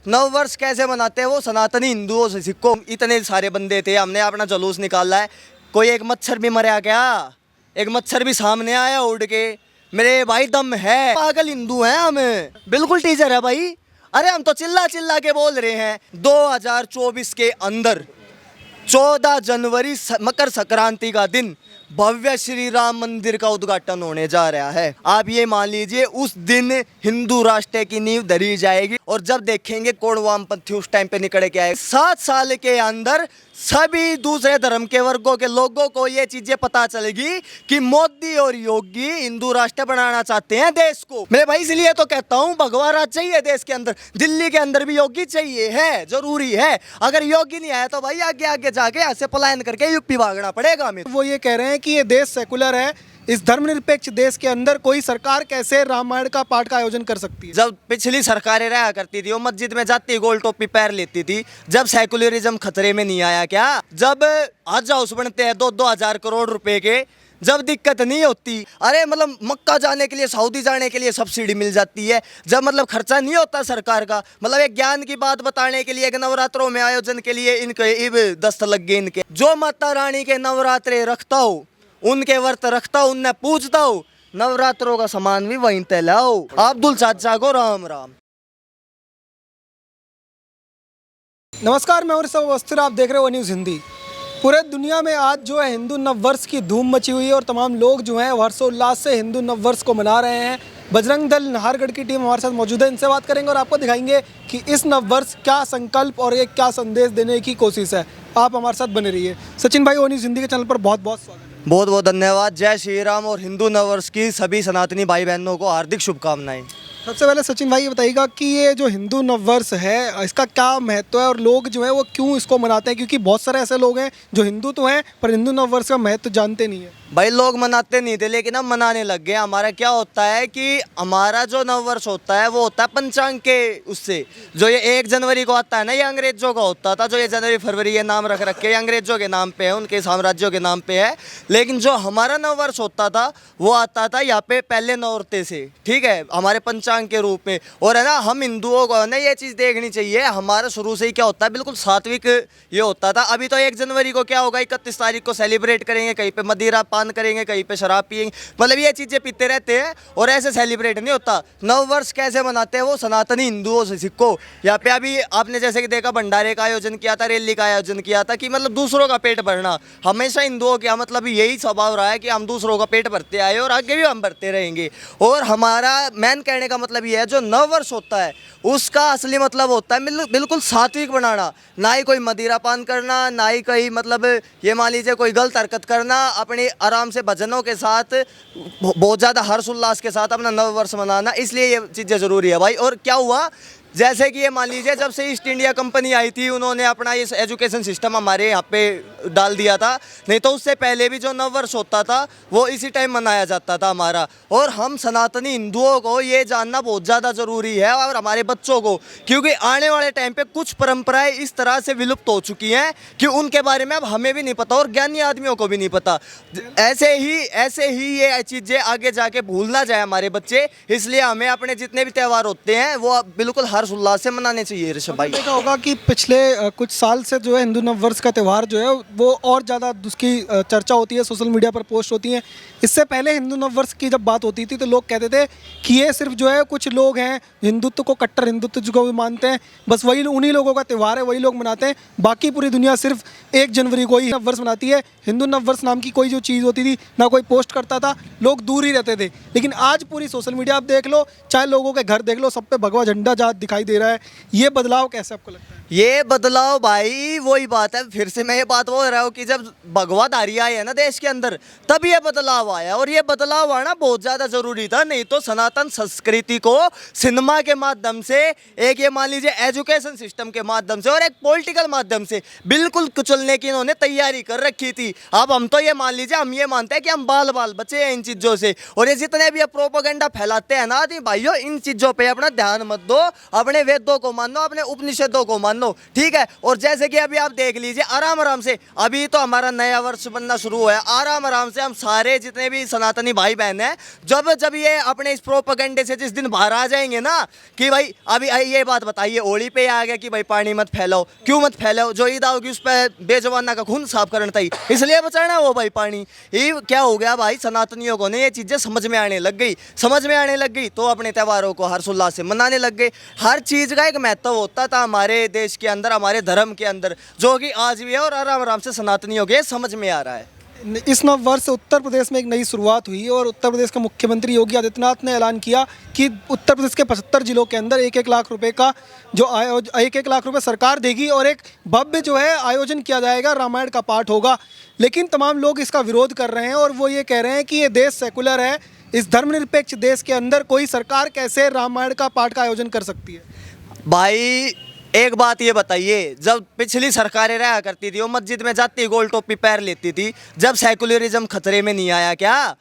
नव वर्ष कैसे मनाते हैं वो सनातनी हिंदुओं से सीखो। इतने सारे बंदे थे, हमने अपना जुलूस निकाला है, कोई एक मच्छर भी मरा क्या? एक मच्छर भी सामने आया उड़ के? मेरे भाई दम है, पागल हिंदू हैं हम, बिल्कुल टीचर है भाई। अरे हम तो चिल्ला चिल्ला के बोल रहे हैं 2024 के अंदर 14 जनवरी मकर संक्रांति का दिन भव्य श्री राम मंदिर का उद्घाटन होने जा रहा है। आप ये मान लीजिए उस दिन हिंदू राष्ट्र की नींव धरी जाएगी और जब देखेंगे कौन वामपंथी उस टाइम पे निकल के आए। 7 साल के अंदर सभी दूसरे धर्म के वर्गों के लोगों को ये चीजें पता चलेगी कि मोदी और योगी हिंदू राष्ट्र बनाना चाहते हैं देश को। मेरे भाई इसलिए तो कहता हूँ भगवा राज चाहिए देश के अंदर, दिल्ली के अंदर भी योगी चाहिए, है जरूरी है। अगर योगी नहीं आया तो भाई आगे आगे जाके ऐसे पलायन करके यूपी भागना पड़ेगा हमें। वो ये कह रहे हैं कि ये देश सेकुलर है, इस धर्मनिरपेक्ष देश के अंदर कोई सरकार कैसे रामायण का पाठ का आयोजन कर सकती है। जब पिछली सरकारें रहा करती थी वो मस्जिद में जाती गोल टोपी पैर लेती थी, जब सेकुलरिज्म खतरे में नहीं आया क्या? जब हज हाउस बनते हैं 2-2 हजार करोड़ रुपए के, जब दिक्कत नहीं होती। अरे मतलब मक्का जाने के लिए, सऊदी जाने के लिए सब्सिडी मिल जाती है, जब मतलब खर्चा नहीं होता सरकार का। मतलब एक ज्ञान की बात बताने के लिए, एक नवरात्रों में आयोजन के लिए इनके इब दस्त लग गए इनके। जो माता रानी के नवरात्रे रखता हो, उनके व्रत रखता हूँ, उन्हें पूजता हूँ, नवरात्रों का सामान भी वहीं ते लाओ। अब्दुल चाचा को राम राम। नमस्कार, मैं और अवस्थी, आप देख रहे हो न्यूज़ हिंदी। पूरे दुनिया में आज जो है हिंदू नव वर्ष की धूम मची हुई है और तमाम लोग जो हैं हर्षोल्लास से हिंदू नव वर्ष को मना रहे हैं। बजरंग दल नाहरगढ़ की टीम हमारे साथ मौजूद है, इनसे बात करेंगे और आपको दिखाएंगे कि इस नव वर्ष क्या संकल्प और एक क्या संदेश देने की कोशिश है। आप हमारे साथ बने रहिए। सचिन भाई, न्यूज़ हिंदी के चैनल पर बहुत बहुत स्वागत है। बहुत बहुत धन्यवाद। जय श्री राम और हिंदू नववर्ष की सभी सनातनी भाई बहनों को हार्दिक शुभकामनाएं। सबसे पहले सचिन भाई ये बताइएगा कि ये जो हिंदू नववर्ष है इसका क्या महत्व है और लोग जो है वो क्यों इसको मनाते हैं, क्योंकि बहुत सारे ऐसे लोग हैं जो हिंदू तो हैं पर हिंदू नववर्ष का महत्व जानते नहीं है। भाई लोग मनाते नहीं थे लेकिन अब मनाने लग गए। हमारा क्या होता है कि हमारा जो नववर्ष होता है वो होता है पंचांग के उससे। जो ये 1 जनवरी को आता है ना, ये अंग्रेजों का होता था। जो ये जनवरी फरवरी ये नाम रख रखे अंग्रेजों के नाम पे है, उनके साम्राज्यों के नाम पे है। लेकिन जो हमारा नववर्ष होता था वो आता था यहाँ पे पहले नौरते से, ठीक है, हमारे पंचांग के रूप में। और है ना, हम हिंदुओं को ना ये चीज़ देखनी चाहिए, हमारा शुरू से ही क्या होता है बिल्कुल सात्विक ये होता था। अभी तो 1 जनवरी को क्या होगा, 31 तारीख को सेलिब्रेट करेंगे, कहीं पे मदिरा पान करेंगे, कहीं पे शराब पियेंगे, मतलब ये चीज़ें पीते रहते हैं और ऐसे सेलिब्रेट नहीं होता। नव वर्ष कैसे मनाते हैं वो सनातनी हिंदुओं से सीखो। यहाँ पे अभी आपने जैसे कि देखा भंडारे का आयोजन किया था, रैली का आयोजन किया था, कि मतलब दूसरों का पेट भरना हमेशा हिंदुओं का मतलब यही स्वभाव रहा है कि हम दूसरों का पेट भरते आए और आगे भी हम भरते रहेंगे। और हमारा मेन कहने का मतलब ये है, जो नव वर्ष होता है उसका असली मतलब होता है बिल्कुल सात्विक बनाना, ना ही कोई मदिरा पान करना, ना ही कहीं मतलब ये मान लीजिए कोई गलत हरकत करना, अपने आराम से भजनों के साथ बहुत ज़्यादा हर्ष उल्लास के साथ अपना नव वर्ष मनाना। इसलिए ये चीज़ें ज़रूरी है भाई। और क्या हुआ, जैसे कि ये मान लीजिए जब से ईस्ट इंडिया कंपनी आई थी, उन्होंने अपना ये एजुकेशन सिस्टम हमारे यहाँ पे डाल दिया था। नहीं तो उससे पहले भी जो नव वर्ष होता था वो इसी टाइम मनाया जाता था हमारा। और हम सनातनी हिंदुओं को ये जानना बहुत ज़्यादा ज़रूरी है और हमारे बच्चों को, क्योंकि आने वाले टाइम पे कुछ परंपराएं इस तरह से विलुप्त हो चुकी हैं कि उनके बारे में अब हमें भी नहीं पता और ज्ञानी आदमियों को भी नहीं पता। ऐसे ही ये चीज़ें आगे जाके भूल ना जाए हमारे बच्चे। इसलिए हमें अपने जितने भी त्यौहार होते हैं वो बिल्कुल हर्ष उल्लास से मनाने चाहिए। ऋषभ भाई, देखा होगा कि पिछले कुछ साल से जो है हिंदू नव वर्ष का त्यौहार जो है वो और ज़्यादा उसकी चर्चा होती है, सोशल मीडिया पर पोस्ट होती हैं। इससे पहले हिंदू नव वर्ष की जब बात होती थी तो लोग कहते थे कि ये सिर्फ जो है कुछ लोग हैं हिंदुत्व को, कट्टर हिंदुत्व को भी मानते हैं, बस वही उन्हीं लोगों का त्यौहार है, वही लोग मनाते हैं, बाकी पूरी दुनिया सिर्फ 1 जनवरी को ही नव वर्ष मनाती है। हिंदू नव वर्ष नाम की कोई जो चीज़ होती थी ना कोई पोस्ट करता था, लोग दूर ही रहते थे। लेकिन आज पूरी सोशल मीडिया आप देख लो, चाहे लोगों के घर देख लो, सब पे भगवा झंडा जहाँ दिखाई दे रहा है। ये बदलाव कैसे आपको लगता है? ये बदलाव भाई वही बात है, फिर से मैं ये बात बोल रहा हूँ कि जब भगवाधारी आए है ना देश के अंदर, तब ये बदलाव आया। और ये बदलाव आना बहुत ज़्यादा ज़रूरी था। नहीं तो सनातन संस्कृति को सिनेमा के माध्यम से, एक ये मान लीजिए एजुकेशन सिस्टम के माध्यम से और एक पॉलिटिकल माध्यम से बिल्कुल कुचलने की इन्होंने तैयारी कर रखी थी। अब हम तो ये मान लीजिए, हम ये मानते हैं कि हम बाल बाल बचे हैं इन चीज़ों से। और ये जितने भी प्रोपेगेंडा फैलाते हैं ना भाइयों, इन चीज़ों पर अपना ध्यान मत दो, अपने वेदों को मान लो, अपने उपनिषदों को मान लो, ठीक है। और जैसे कि अभी आप देख लीजिए आराम आराम से, अभी तो हमारा नया वर्ष बनना शुरू हुआ है, आराम आराम से हम सारे जितने भी सनातनी भाई बहन हैं, जब जब ये अपने इस प्रोपेगेंडे से जिस दिन बाहर आ जाएंगे ना कि भाई अभी ये बात बताइए, होली पे आ गया कि भाई पानी मत फैलाओ, क्यों मत फैलाओ, जो ईद आओगी उस पर बेजवाना का खून साफ करना था, इसलिए बचाना है वो भाई पानी। ये क्या हो गया भाई, सनातनियों को ने ये चीज़ें समझ में आने लग गई, समझ में आने लग गई तो अपने त्योहारों को हर्षोल्लास से मनाने लग गए। हर चीज़ का एक महत्व होता था हमारे देश के अंदर, हमारे धर्म के अंदर, जो कि आज भी है और आराम आराम से सनातनियों के समझ में आ रहा है। इस नव वर्ष से उत्तर प्रदेश में एक नई शुरुआत हुई और उत्तर प्रदेश के मुख्यमंत्री योगी आदित्यनाथ ने ऐलान किया कि उत्तर प्रदेश के 75 जिलों के अंदर 1-1 लाख रुपए का जो 1-1 लाख रुपए सरकार देगी और एक भव्य जो है आयोजन किया जाएगा, रामायण का पाठ होगा। लेकिन तमाम लोग इसका विरोध कर रहे हैं और वो ये कह रहे हैं कि ये देश सेकुलर है, इस धर्मनिरपेक्ष देश के अंदर कोई सरकार कैसे रामायण का पाठ का आयोजन कर सकती है। भाई एक बात ये बताइए, जब पिछली सरकारें रहा करती थी वो मस्जिद में जाती गोल टोपी पैर लेती थी, जब सेकुलरिज्म खतरे में नहीं आया क्या?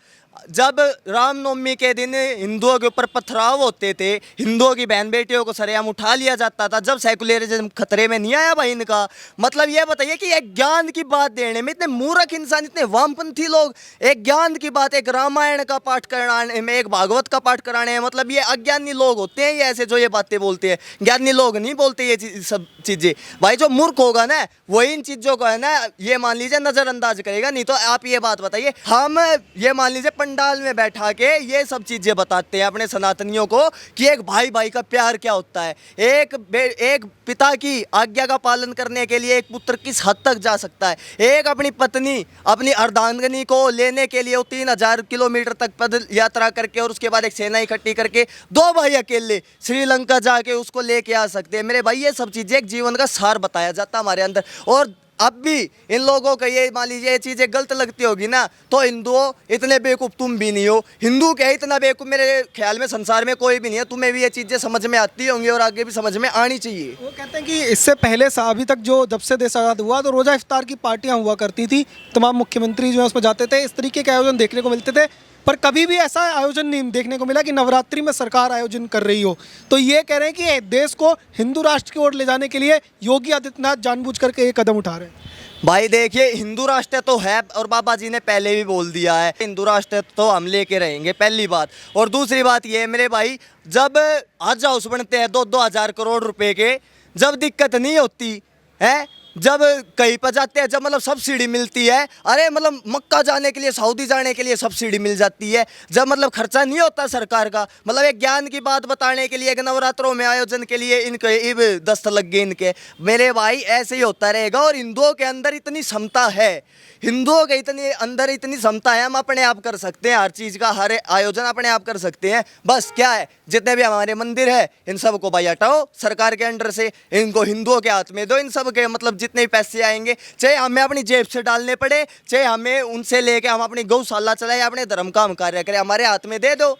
जब रामनवमी के दिन हिंदुओं के ऊपर पथराव होते थे, हिंदुओं की बहन बेटियों को सरेआम उठा लिया जाता था, जब सेकुलरिज्म खतरे में नहीं आया भाई इनका? मतलब ये बताइए कि एक ज्ञान की बात देने में इतने मूर्ख इंसान, इतने वामपंथी लोग, एक ज्ञान की बात, एक रामायण का पाठ कराने में, एक भागवत का पाठ कराने में, मतलब ये अज्ञानी लोग होते हैं ये ऐसे जो ये बातें बोलते हैं, ज्ञानी लोग नहीं बोलते ये सब चीज़ें। भाई जो मूर्ख होगा ना वही इन चीज़ों को है ना ये मान लीजिए नज़रअंदाज करेगा। नहीं तो आप ये बात बताइए, हम ये मान लीजिए पंडाल में बैठा के ये सब चीज़ें बताते हैं अपने सनातनियों को कि एक भाई भाई का प्यार क्या होता है, एक पिता की आज्ञा का पालन करने के लिए एक पुत्र किस हद तक जा सकता है, एक अपनी पत्नी अपनी अर्धांगिनी को लेने के लिए वो 3000 किलोमीटर तक पैदल यात्रा करके और उसके बाद एक सेना इकट्ठी करके 2 भाई अकेले श्रीलंका जाके उसको लेके आ सकते हैं। मेरे भाई ये सब चीज़ें एक जीवन का सार बताया जाता हमारे अंदर। और अब भी इन लोगों को ये मान लीजिए ये चीज़ें गलत लगती होगी ना, तो हिंदुओं इतने बेवकूफ़ तुम भी नहीं हो, हिंदू क्या इतना बेवकूफ़ मेरे ख्याल में संसार में कोई भी नहीं है। तुम्हें भी ये चीज़ें समझ में आती होंगी और आगे भी समझ में आनी चाहिए। वो कहते हैं कि इससे पहले अभी तक जो जब से देश आज़ाद हुआ तो रोज़ा इफ्तार की पार्टियां हुआ करती थी, तमाम मुख्यमंत्री जो है उसमें जाते थे, इस तरीके के आयोजन देखने को मिलते थे, पर कभी भी ऐसा आयोजन नहीं देखने को मिला कि नवरात्रि में सरकार आयोजन कर रही हो। तो ये कह रहे हैं कि देश को हिंदू राष्ट्र की ओर ले जाने के लिए योगी आदित्यनाथ जानबूझ करके ये कदम उठा रहे हैं। भाई देखिए, हिंदू राष्ट्र तो है और बाबा जी ने पहले भी बोल दिया है हिंदू राष्ट्र तो हम लेके रहेंगे, पहली बात। और दूसरी बात ये है मेरे भाई, जब हज हाउस बनते हैं 2-2 हज़ार करोड़ रुपए के, जब दिक्कत नहीं होती है, जब कहीं पर जाते हैं, जब मतलब सब्सिडी मिलती है, अरे मतलब मक्का जाने के लिए, सऊदी जाने के लिए सब्सिडी मिल जाती है, जब मतलब खर्चा नहीं होता सरकार का, मतलब एक ज्ञान की बात बताने के लिए, एक नवरात्रों में आयोजन के लिए इनके इब दस्त लग गए इनके। मेरे भाई ऐसे ही होता रहेगा। और हिंदुओं के अंदर इतनी क्षमता है, हिंदुओं के अंदर इतनी क्षमता है, हम अपने आप कर सकते हैं हर चीज़ का, हर आयोजन अपने आप कर सकते हैं। बस क्या है, जितने भी हमारे मंदिर है इन सब को भाई हटाओ सरकार के अंडर से, इनको हिंदुओं के हाथ में दो, इन सब के मतलब जितने भी पैसे आएंगे, चाहे हमें अपनी जेब से डालने पड़े, चाहे हमें उनसे लेके हम अपनी गौशाला चलाए, अपने धर्म का हम कार्य करें, हमारे हाथ में दे दो,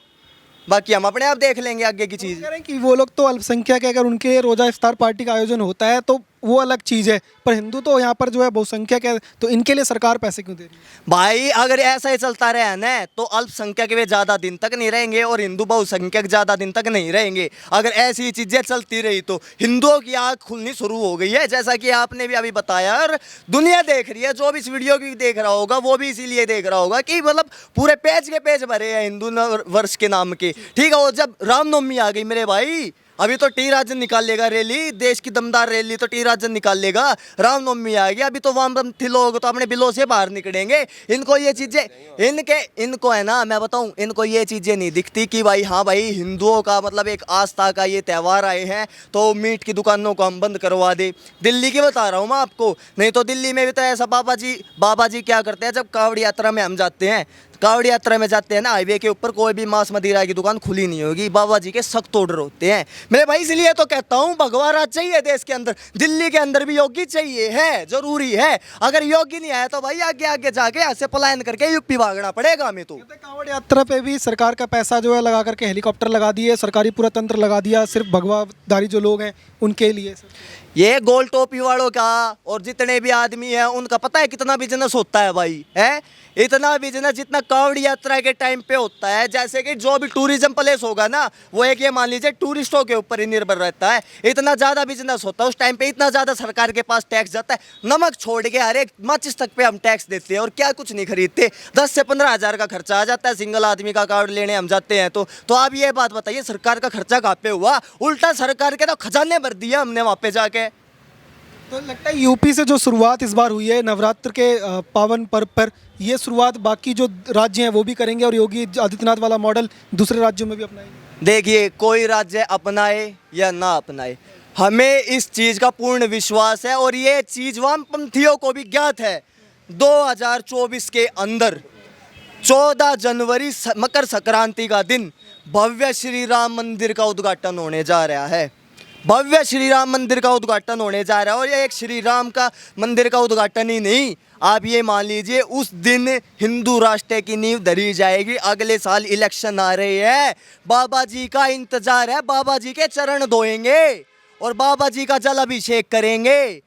बाकी हम अपने आप देख लेंगे आगे की चीज़। कह रहे हैं कि वो लोग तो अल्पसंख्यक है, अगर उनके रोज़ा इफ्तार पार्टी का आयोजन होता है तो वो अलग चीज़ है, पर हिंदू तो यहाँ पर जो है बहुसंख्यक है, तो इनके लिए सरकार पैसे क्यों दे रही है? भाई अगर ऐसा ही चलता रहा ना तो अल्पसंख्यक वे ज़्यादा दिन तक नहीं रहेंगे और हिंदू बहुसंख्यक ज़्यादा दिन तक नहीं रहेंगे। अगर ऐसी चीज़ें चलती रही तो हिंदुओं की आँख खुलनी शुरू हो गई है, जैसा कि आपने भी अभी बताया, और दुनिया देख रही है। जो भी इस वीडियो की देख रहा होगा वो भी इसीलिए देख रहा होगा कि मतलब पूरे पेज के पेज भरे हैं हिंदू नव वर्ष के नाम के, ठीक है। और जब रामनवमी आ गई मेरे भाई, अभी तो टी राजन निकाल लेगा रैली, देश की दमदार रैली तो टी राजन निकाल लेगा। रामनवमी आ गई, अभी तो वामपंथी लोग तो अपने बिलों से बाहर निकलेंगे। इनको ये चीज़ें इनको है ना, मैं बताऊं, इनको ये चीज़ें नहीं दिखती कि भाई हाँ भाई हिंदुओं का मतलब एक आस्था का ये त्यौहार आए हैं तो मीट की दुकानों को हम बंद करवा दे। दिल्ली की बता रहा हूँ मैं आपको, नहीं तो दिल्ली में भी तो ऐसा बाबा जी क्या करते हैं, जब कावड़ यात्रा में हम जाते हैं, कावड़ यात्रा में जाते हैं ना, हाईवे के ऊपर कोई भी मांस मदिरा की दुकान खुली नहीं होगी, बाबा जी के सख्त ऑर्डर होते हैं मेरे भाई। इसलिए तो कहता हूँ भगवा राज चाहिए देश के अंदर, दिल्ली के अंदर भी योगी चाहिए, है जरूरी है। अगर योगी नहीं आया तो भाई आगे आगे जाके ऐसे पलायन करके यूपी भागना पड़ेगा हमें। तो कांवड़ यात्रा पे भी सरकार का पैसा जो है लगा करके हेलीकॉप्टर लगा दिए, सरकारी पूरा तंत्र लगा दिया सिर्फ भगवाधारी जो लोग हैं उनके लिए। ये गोल टोपी वालों का और जितने भी आदमी हैं उनका पता है कितना बिजनेस होता है भाई, है इतना बिजनेस जितना कावड़ यात्रा के टाइम पे होता है, जैसे कि जो भी टूरिज्म प्लेस होगा ना, वो एक ये मान लीजिए टूरिस्टों के ऊपर ही निर्भर रहता है। इतना ज़्यादा बिजनेस होता है उस टाइम पे, इतना ज़्यादा सरकार के पास टैक्स जाता है, नमक छोड़ के हर एक माचिस तक पे हम टैक्स देते हैं और क्या कुछ नहीं खरीदते। 10 से 15 हज़ार का खर्चा आ जाता है सिंगल आदमी का कावड़ लेने हम जाते हैं तो आप ये बात बताइए सरकार का खर्चा कहाँ पे हुआ? उल्टा सरकार के तो खजाने भर दिया हमने वहाँ पे जाके। तो लगता है यूपी से जो शुरुआत इस बार हुई है नवरात्र के पावन पर्व पर, ये शुरुआत बाकी जो राज्य हैं वो भी करेंगे और योगी आदित्यनाथ वाला मॉडल दूसरे राज्यों में भी अपनाएंगे? देखिए, कोई राज्य अपनाए या ना अपनाए, हमें इस चीज़ का पूर्ण विश्वास है और ये चीज़ वामपंथियों को भी ज्ञात है। 2024 के अंदर 14 जनवरी मकर संक्रांति का दिन भव्य श्री राम मंदिर का उद्घाटन होने जा रहा है। भव्य श्री राम मंदिर का उद्घाटन होने जा रहा है और ये एक श्री राम का मंदिर का उद्घाटन ही नहीं, आप ये मान लीजिए उस दिन हिंदू राष्ट्र की नींव धरी जाएगी। अगले साल इलेक्शन आ रहे हैं, बाबा जी का इंतजार है, बाबा जी के चरण धोएंगे और बाबा जी का जल अभिषेक करेंगे,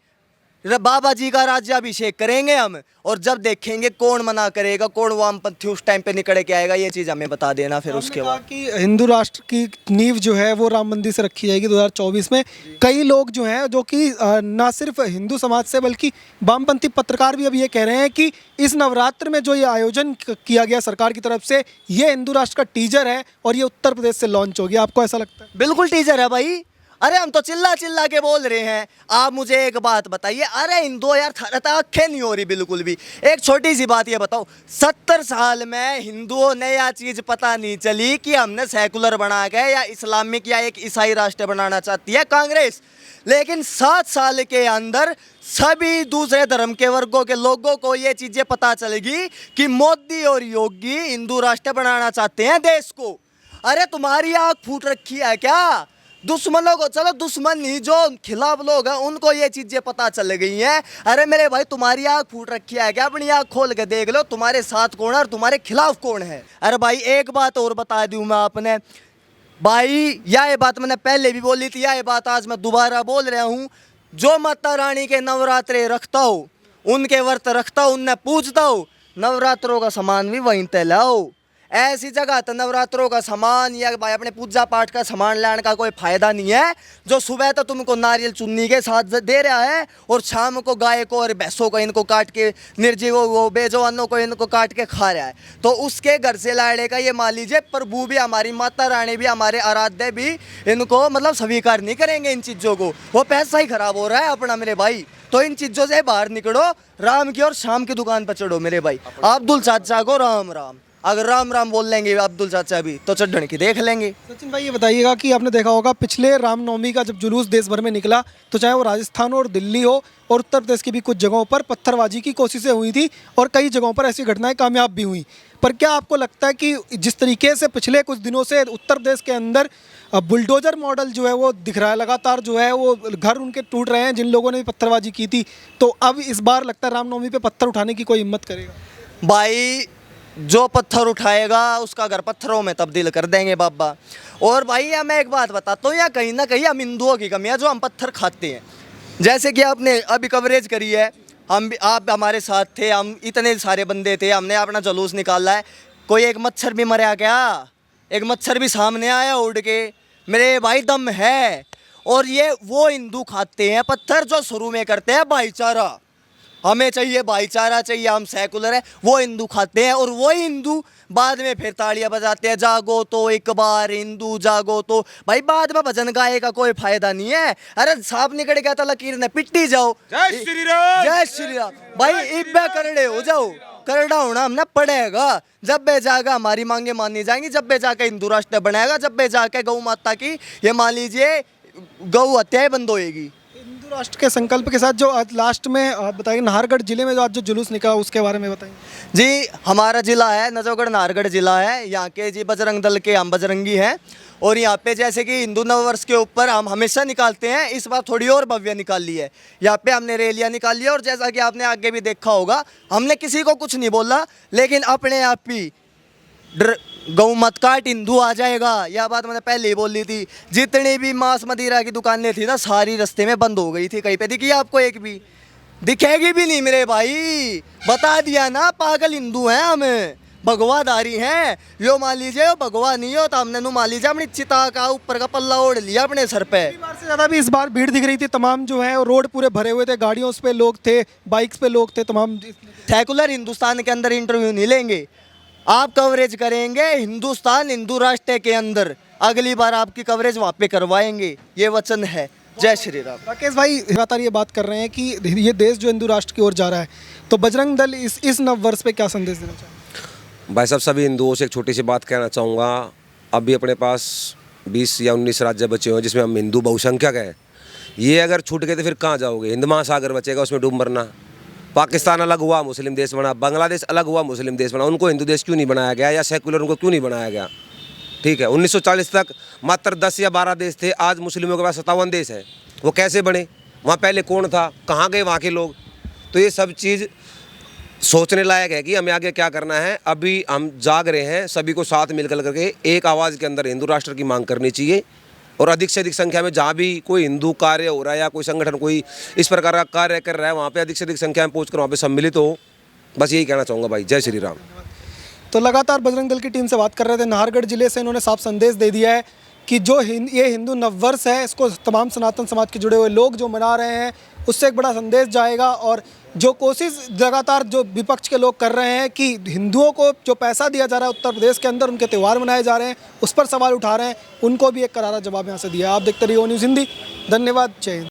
बाबा जी का राज्याभिषेक करेंगे हम। और जब देखेंगे कौन मना करेगा, कौन वामपंथी उस टाइम पे निकल के आएगा, ये चीज़ हमें बता देना। फिर उसके बाद कि हिंदू राष्ट्र की नींव जो है वो राम मंदिर से रखी जाएगी 2024 में। कई लोग जो हैं जो कि ना सिर्फ हिंदू समाज से बल्कि वामपंथी पत्रकार भी अब ये कह रहे हैं कि इस नवरात्र में जो ये आयोजन किया गया सरकार की तरफ से, ये हिंदू राष्ट्र का टीजर है और ये उत्तर प्रदेश से लॉन्च हो गया। आपको ऐसा लगता है? बिल्कुल टीजर है भाई। अरे हम तो चिल्ला चिल्ला के बोल रहे हैं। आप मुझे एक बात बताइए, अरे हिंदू यार आंखें नहीं हो रही बिल्कुल भी। एक छोटी सी बात ये बताओ, 70 साल में हिंदुओं ने यह चीज़ पता नहीं चली कि हमने सेकुलर बना के या इस्लामिक या एक ईसाई राष्ट्र बनाना चाहती है कांग्रेस, लेकिन 7 साल के अंदर सभी दूसरे धर्म के वर्गों के लोगों को ये चीज़ें पता चलेगी कि मोदी और योगी हिंदू राष्ट्र बनाना चाहते हैं देश को। अरे तुम्हारी आँख फूट रखी है क्या? दुश्मनों को, चलो दुश्मन नहीं, जो खिलाफ लोग हैं उनको ये चीज़ें पता चल गई हैं। अरे मेरे भाई, तुम्हारी आँख फूट रखी है क्या? अपनी आँख खोल के देख लो, तुम्हारे साथ कौन है और तुम्हारे खिलाफ कौन है। अरे भाई एक बात और बता दूँ मैं आपने भाई, यह बात मैंने पहले भी बोली थी, यह बात आज मैं दोबारा बोल रहा हूँ। जो माता रानी के नवरात्रे रखता हो, उनके व्रत रखता हो, उनने पूजता हो, नवरात्रों का सामान भी वहीं ते लाओ। ऐसी जगह तो नवरात्रों का सामान या भाई अपने पूजा पाठ का सामान लाने का कोई फायदा नहीं है, जो सुबह तो तुमको नारियल चुन्नी के साथ दे रहा है और शाम को गाय को और भैंसों को इनको काट के, निर्जीवों को, बेजवानों को इनको काट के खा रहा है। तो उसके घर से लाड़े का ये मान लीजिए प्रभु भी, हमारी माता रानी भी, हमारे आराध्य भी इनको मतलब स्वीकार नहीं करेंगे इन चीज़ों को। वो पैसा ही खराब हो रहा है अपना मेरे भाई। तो इन चीज़ों से बाहर निकलो, राम की और शाम की दुकान पर चढ़ो मेरे भाई। अब्दुल चाचा को राम राम, अगर राम राम बोल लेंगे अब्दुल चाचा भी तो चढ़ की देख लेंगे। सचिन भाई ये बताइएगा कि आपने देखा होगा पिछले रामनवमी का जब जुलूस देश भर में निकला, तो चाहे वो राजस्थान और दिल्ली हो और उत्तर प्रदेश की भी कुछ जगहों पर पत्थरबाजी की कोशिशें हुई थी और कई जगहों पर ऐसी घटनाएं कामयाब भी हुई। पर क्या आपको लगता है कि जिस तरीके से पिछले कुछ दिनों से उत्तर प्रदेश के अंदर बुलडोजर मॉडल जो है वो दिख रहा है, लगातार जो है वो घर उनके टूट रहे हैं जिन लोगों ने भी पत्थरबाजी की थी, तो अब इस बार लगता है रामनवमी पे पत्थर उठाने की कोई हिम्मत करेगा? भाई जो पत्थर उठाएगा उसका घर पत्थरों में तब्दील कर देंगे बाबा। और भाई मैं एक बात बताता हूँ, या कहीं ना कहीं हम हिंदुओं की कमी है जो हम पत्थर खाते हैं। जैसे कि आपने अभी कवरेज करी है, हम भी, आप हमारे साथ थे, हम इतने सारे बंदे थे, हमने अपना जुलूस निकाला है, कोई एक मच्छर भी मरा क्या? एक मच्छर भी सामने आया उड़ के? मेरे भाई दम है। और ये वो हिंदू खाते हैं पत्थर जो शुरू में करते हैं भाईचारा, हमें चाहिए भाईचारा चाहिए, हम सेकुलर है, वो हिंदू खाते हैं। और वही हिंदू बाद में फिर तालियां बजाते हैं, जागो तो एक बार हिंदू जागो तो। भाई बाद में भजन गाए का कोई फायदा नहीं है। अरे सांप निकल गया था लकीर ने पिट्टी जाओ, जय श्री राम, जय श्री राम। भाई इब्बे करड़े हो जाओ, करड़ा होना हमने पड़ेगा। जब बे जाएगा हमारी मांगे मानी जाएंगी, जब बे जाके हिंदू राष्ट्र बनेगा, जब बे जाके गौ माता की ये मान लीजिए गौ हत्याएं बंद होएगी। हिंदू राष्ट्र के संकल्प के साथ जो आज लास्ट में बताइए नाहरगढ़ जिले में जो आज जो जुलूस निकला उसके बारे में बताइए। जी, हमारा जिला है नजफगढ़, नाहरगढ़ जिला है। यहाँ के जी बजरंग दल के हम बजरंगी हैं और यहाँ पे जैसे कि हिंदू नववर्ष के ऊपर हम हमेशा निकालते हैं, इस बार थोड़ी और भव्य निकाल ली है। यहाँ पे हमने रैलियाँ निकाली है और जैसा कि आपने आगे भी देखा होगा, हमने किसी को कुछ नहीं बोला, लेकिन अपने आप ही गौ मत काट हिंदू आ जाएगा, यह बात मैंने पहले ही बोली थी। जितनी भी मांस मदिरा की दुकानें थी ना, सारी रास्ते में बंद हो गई थी। कहीं पे दिखी आपको? एक भी दिखेगी भी नहीं मेरे भाई। बता दिया ना, पागल हिंदू हैं हम, भगवाधारी हैं। यो मान लीजिए यो भगवा नहीं हो तो हमने नु मान लीजिए अपनी चिता का ऊपर का पल्ला ओढ़ लिया अपने सर पे। पिछली बार से ज़्यादा भी इस बार भीड़ दिख रही थी, तमाम जो है रोड पूरे भरे हुए थे, गाड़ियों पे लोग थे, बाइक्स पे लोग थे, तमाम। सेकुलर हिंदुस्तान के अंदर इंटरव्यू नहीं लेंगे, आप कवरेज करेंगे हिंदुस्तान हिंदू राष्ट्र के अंदर, अगली बार आपकी कवरेज वहाँ पे करवाएंगे, ये वचन है। जय श्री राम। राकेश भाई लगातार ये बात कर रहे हैं कि ये देश जो हिंदू राष्ट्र की ओर जा रहा है, तो बजरंग दल इस नव वर्ष पे क्या संदेश देना चाहेंगे? भाई साहब, सभी हिंदुओं से एक छोटी सी बात कहना चाहूँगा। अभी अपने पास 20 या 19 राज्य बचे हुए हैं जिसमें हम हिंदू बहुसंख्यक हैं। ये अगर छूट गए तो फिर कहाँ जाओगे? हिंद महासागर बचेगा, उसमें डूब मरना। पाकिस्तान अलग हुआ, मुस्लिम देश बना, बांग्लादेश अलग हुआ, मुस्लिम देश बना। उनको हिंदू देश क्यों नहीं बनाया गया, या सेकुलर उनको क्यों नहीं बनाया गया? ठीक है, 1940 तक मात्र 10 या 12 देश थे, आज मुस्लिमों के पास 57 देश हैं। वो कैसे बने? वहाँ पहले कौन था? कहाँ गए वहाँ के लोग? तो ये सब चीज़ सोचने लायक है कि हमें आगे क्या करना है। अभी हम जाग रहे हैं, सभी को साथ मिलकर करके एक आवाज़ के अंदर हिंदू राष्ट्र की मांग करनी चाहिए, और अधिक से अधिक संख्या में जहाँ भी कोई हिंदू कार्य हो रहा है या कोई संगठन कोई इस प्रकार का कार्य कर रहा है, वहाँ पे अधिक से अधिक संख्या में पहुँच कर वहाँ पे सम्मिलित हो। बस यही कहना चाहूँगा भाई। जय श्री राम। तो लगातार बजरंग दल की टीम से बात कर रहे थे, नाहरगढ़ जिले से इन्होंने साफ संदेश दे दिया है कि जो ये हिंदू नववर्ष है, इसको तमाम सनातन समाज के जुड़े हुए लोग जो मना रहे हैं, उससे एक बड़ा संदेश जाएगा। और जो कोशिश लगातार जो विपक्ष के लोग कर रहे हैं कि हिंदुओं को जो पैसा दिया जा रहा है उत्तर प्रदेश के अंदर, उनके त्यौहार मनाए जा रहे हैं, उस पर सवाल उठा रहे हैं, उनको भी एक करारा जवाब यहाँ से दिया। आप देखते रहिए ओ न्यूज़ हिंदी। धन्यवाद। जय हिंद।